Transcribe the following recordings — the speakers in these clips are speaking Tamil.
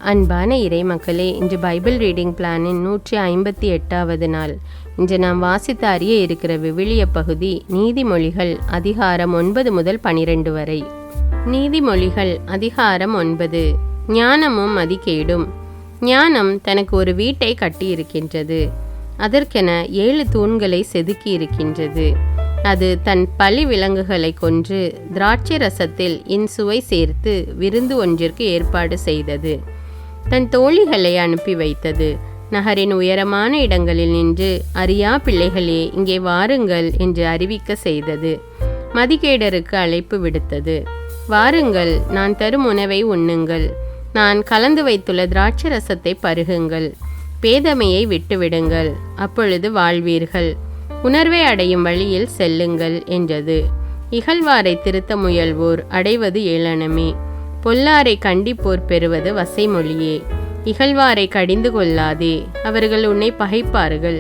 அன்பான இறை மக்களே, இன்று பைபிள் ரீடிங் பிளானின் 158வது நாள். இன்று நாம் வாசித்து அறிய இருக்கிற விவிலிய பகுதி நீதிமொழிகள் அதிகாரம் 9 முதல் 12 வரை. நீதிமொழிகள் அதிகாரம் 9. ஞானமும் மதிகேடும். ஞானம் தனக்கு ஒரு வீட்டை கட்டியிருக்கின்றது. அதற்கென 7 தூண்களை செதுக்கி இருக்கின்றது. அது தன் பழி விலங்குகளை கொன்று திராட்சை ரசத்தில் இன்சுவை சேர்த்து விருந்து ஒன்றிற்கு ஏற்பாடு செய்தது. தன் தோழிகளை அனுப்பி வைத்தது. நகரின் உயரமான இடங்களில் நின்று, அறியா பிள்ளைகளே, இங்கே வாருங்கள் என்று அறிவிக்க செய்தது. மதிகேடருக்கு அழைப்பு விடுத்தது. வாருங்கள், நான் தரும் உணவை உண்ணுங்கள், நான் கலந்து வைத்துள்ள திராட்சை ரசத்தை பருகுங்கள், பேதமையை விட்டுவிடுங்கள், அப்பொழுது வாழ்வீர்கள், உணர்வை அடையும் வழியில் செல்லுங்கள் என்றது. இகழ்வாரை திருத்த முயல்வோர் அடைவது ஏளனமே, பொல்லாரை கண்டிப்போர் பெறுவது வசைமொழியே. இகழ்வாரை கடிந்து கொள்ளாதே, அவர்கள் உன்னை பகைப்பார்கள்.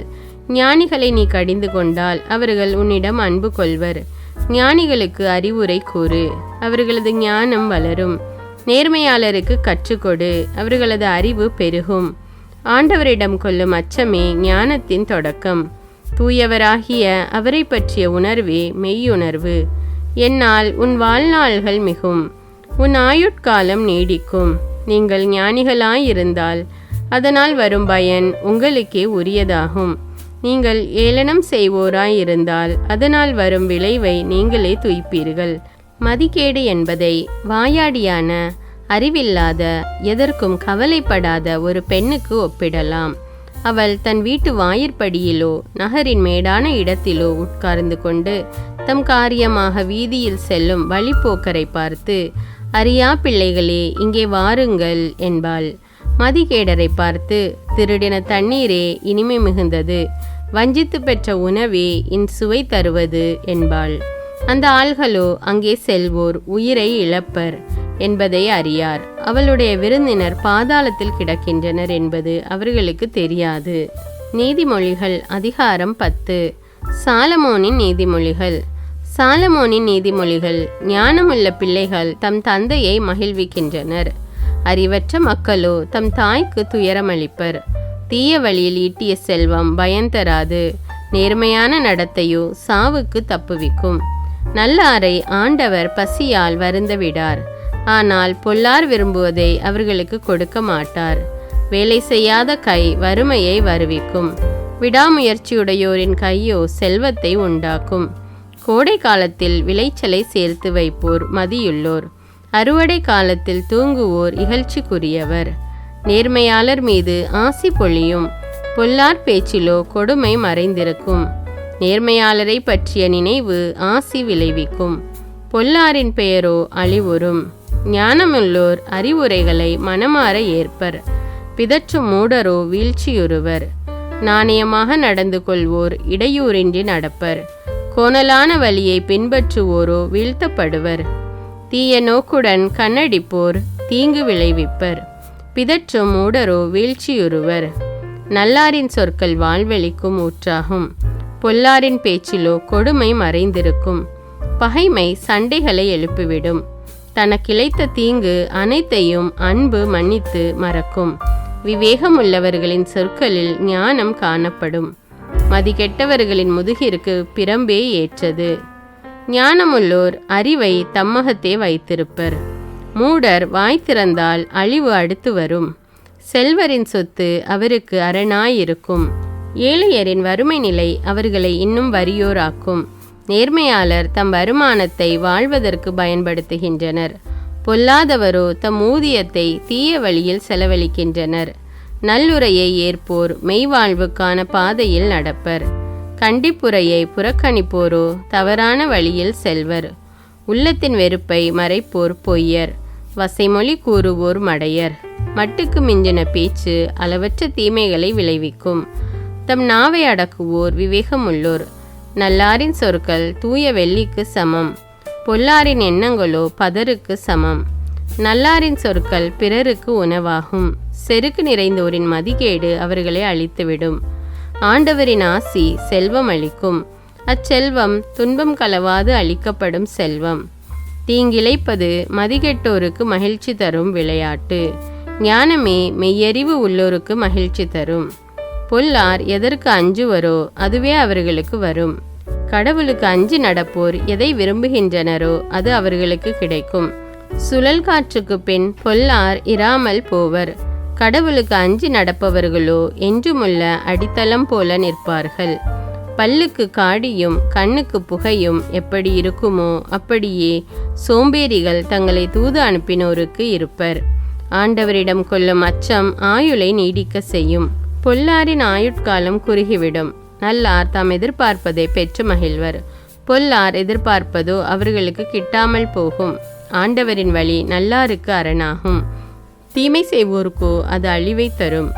ஞானிகளை நீ கடிந்து கொண்டால் அவர்கள் உன்னிடம் அன்பு கொள்வர். ஞானிகளுக்கு அறிவுரை கூறு, அவர்களது ஞானம் வளரும். நேர்மையாளருக்கு கற்றுக்கொடு, அவர்களது அறிவு பெருகும். ஆண்டவரிடம் கொள்ளும் அச்சமே ஞானத்தின் தொடக்கம். தூயவராகிய அவரை பற்றிய உணர்வே மெய்யுணர்வு. என்னால் உன் வாழ்நாள்கள் மிகும், உன் ஆயுட்காலம் நீடிக்கும். நீங்கள் ஞானிகளாயிருந்தால் அதனால் வரும் பயன் உங்களுக்கே உரியதாகும். நீங்கள் ஏளனம் செய்வோராயிருந்தால் அதனால் வரும் விளைவை நீங்களே துய்ப்பீர்கள். மதிகேடு என்பதை வாயாடியான, அறிவில்லாத, எதற்கும் கவலைப்படாத ஒரு பெண்ணுக்கு ஒப்பிடலாம். அவள் தன் வீட்டு வாயிற்படியிலோ நகரின் மேடான இடத்திலோ உட்கார்ந்து கொண்டு தம் காரியமாக வீதியில் செல்லும் வழிப்போக்கரை பார்த்து, அறியா பிள்ளைகளே, இங்கே வாருங்கள் என்பாள். மதிகேடரை பார்த்து, திருடின தண்ணீரே இனிமை மிகுந்தது, வஞ்சித்து பெற்ற உணவே இன்சுவை தருவது என்பாள். அந்த ஆள்களோ அங்கே செல்வோர் உயிரை இழப்பர் என்பதை அறியார். அவளுடைய விருந்தினர் பாதாளத்தில் கிடக்கின்றனர் என்பது அவர்களுக்கு தெரியாது. நீதிமொழிகள் அதிகாரம் 10. சாலமோனின் நீதிமொழிகள். சாலமோனின் நீதிமொழிகள். ஞானமுள்ள பிள்ளைகள் தம் தந்தையை மகிழ்விக்கின்றனர். அறிவற்ற மக்களோ தம் தாய்க்கு துயரமளிப்பர். தீய வழியில் ஈட்டிய செல்வம் பயன்தராது, நேர்மையான நடத்தையோ சாவுக்கு தப்புவிக்கும். நல்லாரை ஆண்டவர் பசியால் வருந்த விடார், ஆனால் பொல்லார் விரும்புவதை அவர்களுக்கு கொடுக்க மாட்டார். வேலை செய்யாத கை வறுமையை வருவிக்கும், விடாமுயற்சியுடையோரின் கையோ செல்வத்தை உண்டாக்கும். கோடை காலத்தில் விளைச்சலை சேர்த்து வைப்போர் மதியுள்ளோர், அறுவடை காலத்தில் தூங்குவோர் இகழ்ச்சிக்குரியவர். நேர்மையாளர் மீது ஆசி பொழியும், பொல்லார் பேச்சிலோ கொடுமை மறைந்திருக்கும். நேர்மையாளரை பற்றிய நினைவு ஆசி விளைவிக்கும், பொல்லாரின் பெயரோ அழிவுறும். ஞானமுள்ளோர் அறிவுரைகளை மனமாற ஏற்பர், பிதற்றும் மூடரோ வீழ்ச்சியுறுவர். நாணயமாக நடந்து கொள்வோர் இடையூறின்றி நடப்பர், கோணலான வழியை பின்பற்றுவோரோ வீழ்த்தப்படுவர். தீய நோக்குடன் கண்ணடிப்போர் தீங்கு விளைவிப்பர், பிதற்றும் மூடரோ வீழ்ச்சியுறுவர். நல்லாரின் சொற்கள் வாழ்வெளிக்கும் ஊற்றாகும், பொல்லாரின் பேச்சிலோ கொடுமை மறைந்திருக்கும். பகைமை சண்டைகளை எழுப்பிவிடும், தனக்கிழைத்த தீங்கு அனைத்தையும் அன்பு மன்னித்து மறக்கும். விவேகமுள்ளவர்களின் சொற்களில் ஞானம் காணப்படும், மதிகெட்டவர்களின் முதுகிற்கு பிரம்பே ஏற்றது. ஞானமுள்ளோர் அறிவை தம்மகத்தே வைத்திருப்பர், மூடர் வாய் திறந்தால் அழிவு அடுத்து வரும். செல்வரின் சொத்து அவருக்கு அரணாயிருக்கும், ஏழையரின் வறுமை நிலை அவர்களை இன்னும் வறியோராக்கும். நேர்மையாளர் தம் வருமானத்தை வாழ்வதற்கு பயன்படுத்துகின்றனர், பொல்லாதவரோ தம் ஊதியத்தை தீய வழியில் செலவழிக்கின்றனர். நல்லுரையை ஏற்போர் மெய்வாழ்வுக்கான பாதையில் நடப்பர், கண்டிப்புரையை புறக்கணிப்போரோ தவறான வழியில் செல்வர். உள்ளத்தின் வெறுப்பை மறைப்போர் பொய்யர், வசைமொழி கூறுவோர் மடையர். மட்டுக்கு மிஞ்சின பேச்சு அளவற்ற தீமைகளை விளைவிக்கும், தம் நாவை அடக்குவோர் விவேகமுள்ளோர். நல்லாரின் சொற்கள் தூய வெள்ளிக்கு சமம், பொல்லாரின் எண்ணங்களோ பதருக்கு சமம். நல்லாரின் சொற்கள் பிறருக்கு உணவாகும், செருக்கு நிறைந்தோரின் மதிகேடு அவர்களை அழித்துவிடும். ஆண்டவரின் ஆசி செல்வம் அளிக்கும், அச்செல்வம் துன்பம் கலவாது அளிக்கப்படும் செல்வம். தீங்கிழைப்பது மதிகெட்டோருக்கு மகிழ்ச்சி தரும் விளையாட்டு. ஞானமே மெய்யறிவு உள்ளோருக்கு மகிழ்ச்சி தரும். பொல்லார் எதற்கு அஞ்சுவரோ அதுவே அவர்களுக்கு வரும். கடவுளுக்கு அஞ்சி நடப்போர் எதை விரும்புகின்றனரோ அது அவர்களுக்கு கிடைக்கும். சுழல் காற்றுக்கு பின் பொல்லார் இராமல் போவர். கடவுளுக்கு அஞ்சி நடப்பவர்களோ என்றுமுள்ள அடித்தளம் போல நிற்பார்கள். பல்லுக்கு காடியும் கண்ணுக்கு புகையும் எப்படி இருக்குமோ அப்படியே சோம்பேறிகள் தங்களை தூது அனுப்பினோருக்கு இருப்பர். ஆண்டவரிடம் கொள்ளும் அச்சம் ஆயுளை நீடிக்க செய்யும். பொல்லாரின் ஆயுட்காலம் குறுகிவிடும். நல்லார் தாம் எதிர்பார்ப்பதை பெற்று மகிழ்வர். பொல்லார் எதிர்பார்ப்பதோ அவர்களுக்கு கிட்டாமல் போகும். ஆண்டவரின் வழி நல்லாருக்கு அரணாகும். தீமை செய்வோருக்கோ அது அழிவை தரும்.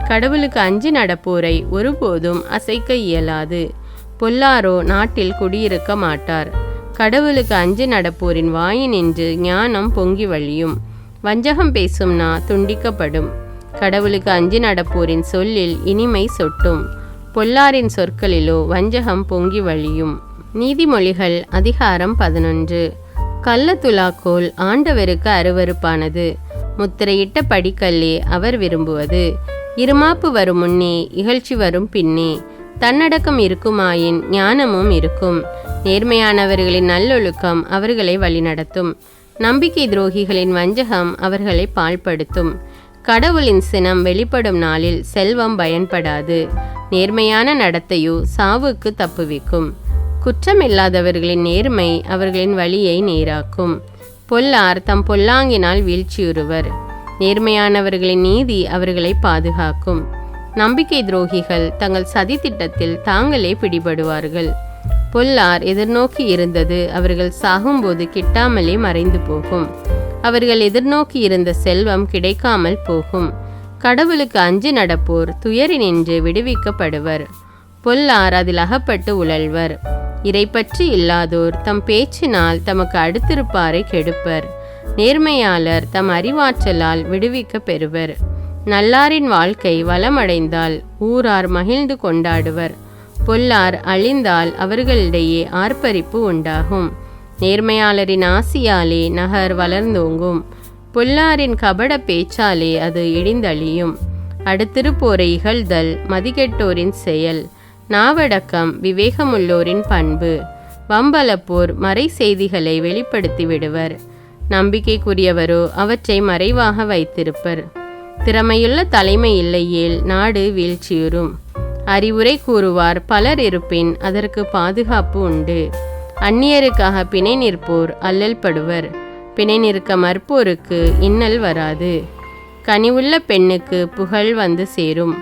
கடவுளுக்கு அஞ்சி நடப்போரை ஒருபோதும் அசைக்க இயலாது. பொல்லாரோ நாட்டில் குடியிருக்க மாட்டார். கடவுளுக்கு அஞ்சி நடப்போரின் வாயினின்று ஞானம் பொங்கி வழியும். வஞ்சகம் பேசும் நா துண்டிக்கப்படும். கடவுளுக்கு அஞ்சி நடப்போரின் சொல்லில் இனிமை சொட்டும். பொல்லாரின் சொற்களிலோ வஞ்சகம் பொங்கி வழியும். நீதிமொழிகள் அதிகாரம் 11. கள்ள துலாக்கோல் ஆண்டவருக்கு அருவருப்பானது. முத்திரையிட்ட படிக்கல்லே அவர் விரும்புவது. இருமாப்பு வரும் முன்னே இகழ்ச்சி வரும் பின்னே. தன்னடக்கம் இருக்குமாயின் ஞானமும் இருக்கும். நேர்மையானவர்களின் நல்லொழுக்கம் அவர்களை வழிநடத்தும். நம்பிக்கை துரோகிகளின் வஞ்சகம் அவர்களை பாழ்படுத்தும். கடவுளின் சினம் வெளிப்படும் நாளில் செல்வம் பயன்படாது. நேர்மையான நடத்தையோ சாவுக்கு தப்புவிக்கும். குற்றமில்லாதவர்களின் நேர்மை அவர்களின் வழியை நேராக்கும். பொல்லார் தம் பொல்லாங்கினால் வீழ்ச்சியுறுவர். நேர்மையானவர்களின் நீதி அவர்களை பாதுகாக்கும். நம்பிக்கை துரோகிகள் தங்கள் சதி திட்டத்தில் தாங்களே பிடிபடுவார்கள். பொல்லார் எதிர்நோக்கி இருந்தது அவர்கள் சாகும்போது கிட்டாமலே மறைந்து போகும். அவர்கள் எதிர்நோக்கி இருந்த செல்வம் கிடைக்காமல் போகும். கடவுளுக்கு அஞ்சி நடப்போர் துயரினின்று விடுவிக்கப்படுவர். பொல்லார் அதில் அகப்பட்டு உழல்வர். இறைப்பற்றி இல்லாதோர் தம் பேச்சினால் தமக்கு அடுத்திருப்பாரை கெடுப்பர். நேர்மையாளர் தம் அறிவாற்றலால் விடுவிக்க பெறுவர். நல்லாரின் வாழ்க்கை வளமடைந்தால் ஊரார் மகிழ்ந்து கொண்டாடுவர். பொல்லார் அழிந்தால் அவர்களிடையே ஆர்ப்பரிப்பு உண்டாகும். நேர்மையாளரின் ஆசியாலே நகர் வளர்ந்தோங்கும். பொல்லாரின் கபட பேச்சாலே அது இடிந்தழியும். அடுத்திருப்போரை இகழ்தல் மதிகெட்டோரின் செயல். நாவடக்கம் விவேகமுள்ளோரின் பண்பு. வம்பலப்போர் மறை செய்திகளை வெளிப்படுத்தி விடுவர். நம்பிக்கைக்குரியவரோ அவற்றை மறைவாக வைத்திருப்பர். திறமையுள்ள தலைமை இல்லையேல் நாடு வீழ்ச்சியுறும். அறிவுரை கூறுவார் பலர் இருப்பின் அதற்கு பாதுகாப்பு உண்டு. அந்நியருக்காக பிணை நிற்போர் அல்லல் படுவர். பிணை நிற்க மறுப்போருக்கு இன்னல் வராது. கனிவுள்ள பெண்ணுக்கு புகழ் வந்து சேரும்.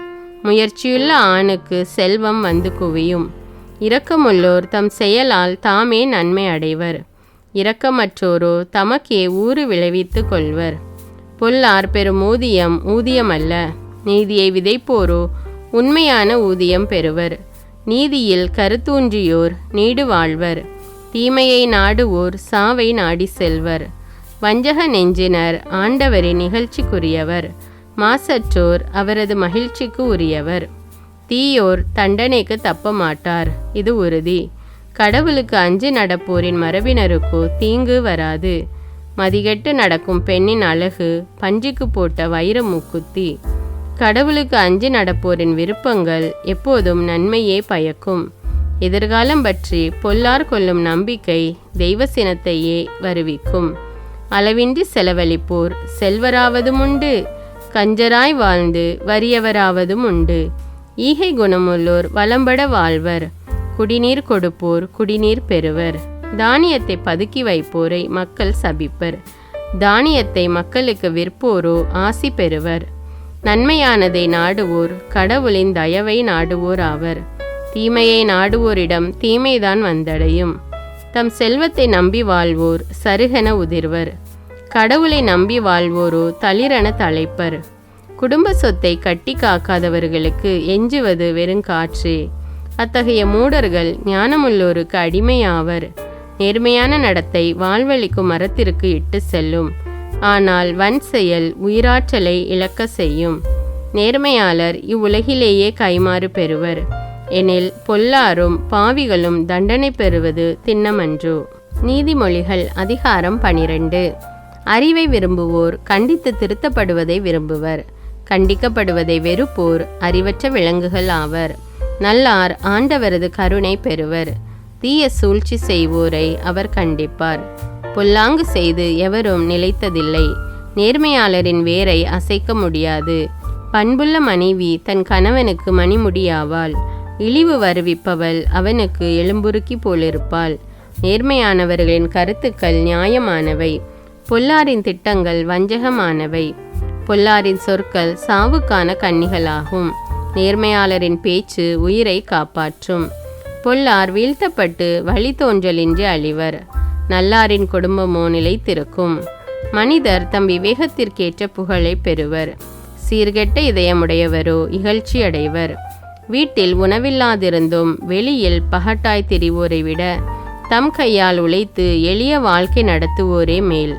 முயற்சியுள்ள ஆணுக்கு செல்வம் வந்து குவியும். இரக்கமுள்ளோர் தம் செயலால் தாமே நன்மை அடைவர். இரக்கமற்றோரோ தமக்கே ஊறு விளைவித்து கொள்வர். பொல்லார் பெறும் ஊதியம் ஊதியமல்ல. நீதியை விதைப்போரோ உண்மையான ஊதியம் பெறுவர். நீதியில் கருத்தூன்றியோர் நீடு வாழ்வர். தீமையை நாடுவோர் சாவை நாடி செல்வர். வஞ்சக நெஞ்சினர் ஆண்டவரின் நிகழ்ச்சிக்குரியவர். மாசற்றோர் அவரது மகிழ்ச்சிக்கு உரியவர். தீயோர் தண்டனைக்கு தப்ப மாட்டார், இது உறுதி. கடவுளுக்கு அஞ்சி நடப்போரின் மரபினருக்கோ தீங்கு வராது. மதிகெட்டு நடக்கும் பெண்ணின் அழகு பஞ்சுக்கு போட்ட வைர மூக்குத்தி. கடவுளுக்கு அஞ்சி நடப்போரின் விருப்பங்கள் எப்போதும் நன்மையே பயக்கும். எதிர்காலம் பற்றி பொல்லார் கொள்ளும் நம்பிக்கை தெய்வ சினத்தையே வருவிக்கும். அளவின்றி செலவழிப்போர் செல்வராவதும் உண்டு. கஞ்சராய் வாழ்ந்து வறியவராவதும் உண்டு. ஈகை குணமுள்ளோர் வளம்பட வாழ்வர். குடிநீர் கொடுப்போர் குடிநீர் பெறுவர். தானியத்தை பதுக்கி வைப்போரை மக்கள் சபிப்பர். தானியத்தை மக்களுக்கு விற்போரோ ஆசி பெறுவர். நன்மையானதை நாடுவோர் கடவுளின் தயவை நாடுவோர் ஆவர். தீமையை நாடுவோரிடம் தீமைதான் வந்தடையும். தம் செல்வத்தை நம்பி வாழ்வோர் சருகென உதிர்வர். கடவுளை நம்பி வாழ்வோரோ தளிரென தழைப்பர். குடும்ப சொத்தை கட்டி காக்காதவர்களுக்கு எஞ்சுவது வெறுங்காற்றே. அத்தகைய மூடர்கள் ஞானமுள்ளோருக்கு அடிமையாவர். நேர்மையான நடத்தை வாழ்வழிக்கும் மரத்திற்கு இட்டு செல்லும். ஆனால் வன் செயல் உயிராற்றலை இழக்க செய்யும். நேர்மையாளர் இவ்வுலகிலேயே கைமாறு பெறுவர். எனில் பொல்லாரும் பாவிகளும் தண்டனை பெறுவது திண்ணமன்றோ. நீதிமொழிகள் அதிகாரம் 12. அறிவை விரும்புவோர் கண்டித்து திருத்தப்படுவதை விரும்புவர். கண்டிக்கப்படுவதை வெறுப்போர் அறிவற்ற விலங்குகள் ஆவர். நல்லார் ஆண்டவரது கருணை பெறுவர். தீய சூழ்ச்சி செய்வோரை அவர் கண்டிப்பார். பொல்லாங்கு செய்து எவரும் நிலைத்ததில்லை. நேர்மையாளரின் வேரை அசைக்க முடியாது. பண்புள்ள மனைவி தன் கணவனுக்கு மணிமுடியாவாள். இழிவு வருவிப்பவள் அவனுக்கு எலும்புருக்கி போலிருப்பாள். நேர்மையானவர்களின் கருத்துக்கள் நியாயமானவை. பொல்லாரின் திட்டங்கள் வஞ்சகமானவை. பொல்லாரின் சொற்கள் சாவுக்கான கண்ணிகளாகும். நேர்மையாளரின் பேச்சு உயிரை காப்பாற்றும். பொல்லார் வீழ்த்தப்பட்டு வழித்தோன்றலின்றி அழிவர். நல்லாரின் குடும்பமோ நிலைத்திருக்கும். மனிதர் தம் விவேகத்திற்கேற்ற புகழை பெறுவர். சீர்கெட்ட இதயமுடையவரோ இகழ்ச்சி அடைவர். வீட்டில் உணவில்லாதிருந்தும் வெளியில் பகட்டாய் திரிவோரை விட தம் கையால் உழைத்து எளிய வாழ்க்கை நடத்துவோரே மேல்.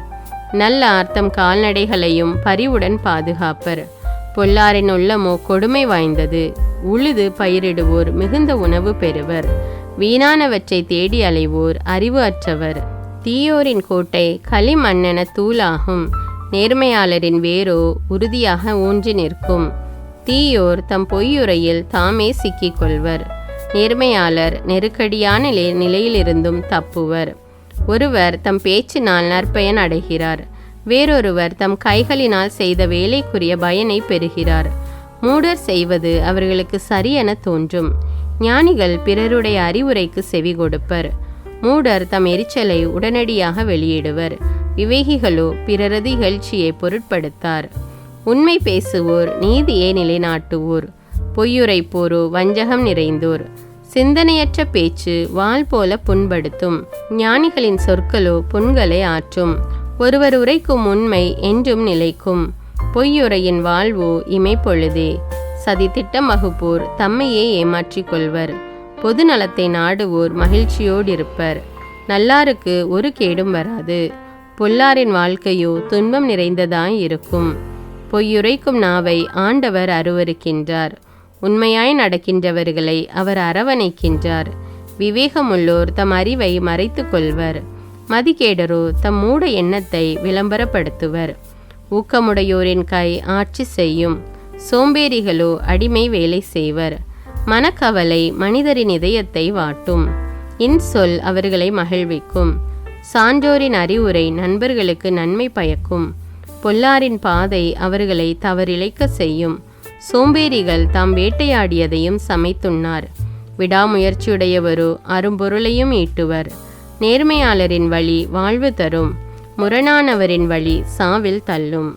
நல்லார் தம் கால்நடைகளையும் பரிவுடன் பாதுகாப்பர். பொல்லாரின் உள்ளமோ கொடுமை வாய்ந்தது. உழுது பயிரிடுவோர் மிகுந்த உணவு பெறுவர். வீணானவற்றை தேடி அலைவோர் அறிவு அற்றவர். தீயோரின் கோட்டை களிமண்ணென தூளாகும். நேர்மையாளரின் வேரோ உறுதியாக ஊன்றி நிற்கும். தீயோர் தம் பொய்யுரையில் தாமே சிக்கிக்கொள்வர். நேர்மையாளர் நெருக்கடியான நிலையிலிருந்தும் தப்புவர். ஒருவர் தம் பேச்சினால் நற்பயன் அடைகிறார். வேறொருவர் தம் கைகளினால் செய்த வேலைக்குரிய பயனை பெறுகிறார். மூடர் செய்வது அவர்களுக்கு சரியென தோன்றும். ஞானிகள் பிறருடைய அறிவுரைக்கு செவி கொடுப்பர். மூடர் தம் எரிச்சலை உடனடியாக வெளியிடுவர். விவேகிகளோ பிறரது இகழ்ச்சியை பொருட்படுத்தார். உண்மை பேசுவோர் நீதியை நிலைநாட்டுவோர். பொய்யுரைப்போரோ வஞ்சகம் நிறைந்தோர். சிந்தனையற்ற பேச்சு வாள் போல புண்படுத்தும். ஞானிகளின் சொற்களோ புண்களை ஆற்றும். ஒருவர் உரைக்கும் உண்மை என்றும் நிலைக்கும். பொய்யுரையின் வாழ்வோ இமைப்பொழுதே. சதி திட்டம் வகுப்போர் தம்மையே ஏமாற்றிக் கொள்வர். பொது நலத்தை நாடுவோர் மகிழ்ச்சியோடிருப்பர். நல்லாருக்கு ஒரு கேடும் வராது. பொல்லாரின் வாழ்க்கையோ துன்பம் நிறைந்ததாய் இருக்கும். பொய்யுரைக்கும் நாவை ஆண்டவர் அருவருக்கின்றார். உண்மையாய் நடக்கின்றவர்களை அவர் அரவணைக்கின்றார். விவேகமுள்ளோர் தம் அறிவை மறைத்து கொள்வர். மதிகேடரோ தம் மூட எண்ணத்தை விளம்பரப்படுத்துவர். ஊக்கமுடையோரின் கை ஆட்சி செய்யும். சோம்பேறிகளோ அடிமை வேலை செய்வர். மனக்கவலை மனிதரின் இதயத்தை வாட்டும். இன்சொல் அவர்களை மகிழ்விக்கும். சான்றோரின் அறிவுரை நண்பர்களுக்கு நன்மை பயக்கும். பொல்லாரின் பாதை அவர்களை தவறிழைக்க செய்யும். சோம்பேறிகள் தாம் வேட்டையாடியதையும் சமைத்துண்ணார். விடாமுயற்சியுடையவரோ அரும்பொருளையும் ஈட்டுவர். நேர்மையாளரின் வழி வாழ்வு தரும். முரணானவரின் வழி சாவில் தள்ளும்.